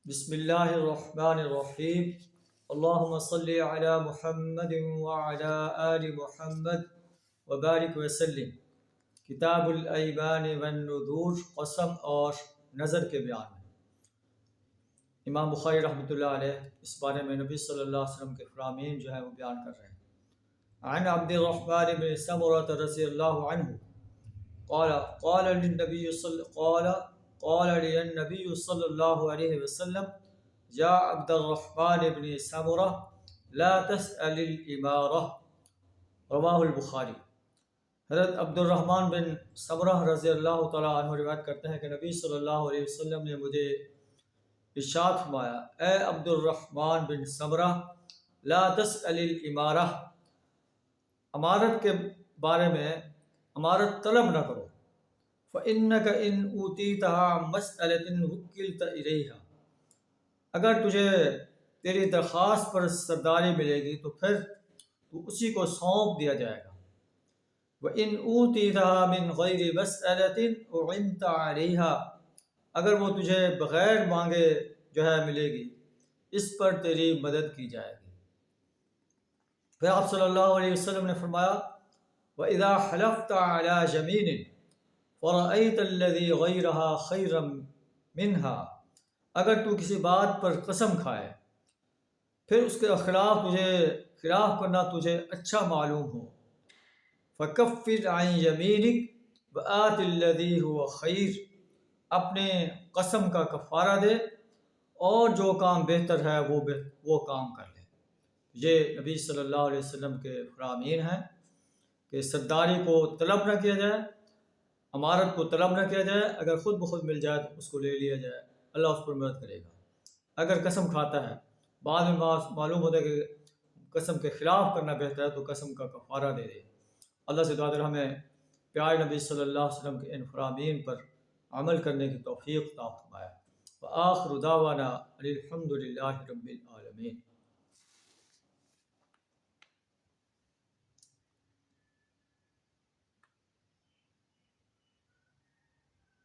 بسم اللہ الرحمن الرحیم اللہم صلی علی محمد وعلی آل محمد وبارک وسلم۔ کتاب الایمان والنذور، قسم اور نظر کے بیان میں امام بخاری رحمۃ اللہ علیہ اس بارے میں نبی صلی اللہ علیہ وسلم کے فرامین جو ہے وہ بیان کر رہے ہیں۔ عن عبد الرحمن بن سمرۃ رضی اللہ عنہ قال لي النبي صلى الله عليه وسلم يا عبد الرحمن بن سمرة لا تسأل الإمارة، رواہ البخاری۔ حضرت عبد الرحمن بن سمرہ رضی اللہ تعالیٰ عنہ روایت کرتے ہیں کہ نبی صلی اللہ علیہ وسلم نے مجھے ارشاد فرمایا، اے عبد الرحمن بن سمرہ لا تسأل الإمارة، امارت کے بارے میں امارت طلب نہ کرو۔ فَإِنَّكَ إِنْ أُوتِيتَهَا مَسْأَلَةٍ وُكِّلْتَ إِلَيْهَا، اگر تجھے تیری درخواست پر سرداری ملے گی تو پھر تو اسی کو سونپ دیا جائے گا۔ وَإِنْ أُوتِيتَهَا مِنْ غَيْرِ مَسْأَلَةٍ أُعِنْتَ عَلَيْهَا، اگر وہ تجھے بغیر مانگے جو ہے ملے گی اس پر تیری مدد کی جائے گی۔ پھر آپ صلی اللہ علیہ وسلم نے فرمایا، وَإِذَا حَلَفْتَ عَلَى يَمِينٍ فَرَأَيْتَ الَّذِي غَيْرَهَا خَيْرًا مِنْهَا، اگر تو کسی بات پر قسم کھائے پھر اس کے خلاف کرنا تجھے اچھا معلوم ہو، فَكَفِّرْ عَنْ يَمِينِكَ وَآتِ الَّذِي هُوَ خَيْرٌ، اپنے قسم کا کفارہ دے اور جو کام بہتر ہے وہ کام کر لے۔ یہ نبی صلی اللہ علیہ وسلم کے فرامین ہیں کہ سرداری کو طلب نہ کیا جائے، امارت کو طلب نہ کیا جائے، اگر خود بخود مل جائے تو اس کو لے لیا جائے، اللہ اس پر مدد کرے گا۔ اگر قسم کھاتا ہے بعد میں معلوم ہوتا ہے کہ قسم کے خلاف کرنا بہتر ہے تو قسم کا کفارہ دے دے۔ اللہ سے دعا ہمیں پیارے نبی صلی اللہ علیہ وسلم کے ان فرامین پر عمل کرنے کی توفیق عطا فرمائے۔ وآخر دعوانا الحمد للہ رب العالمین۔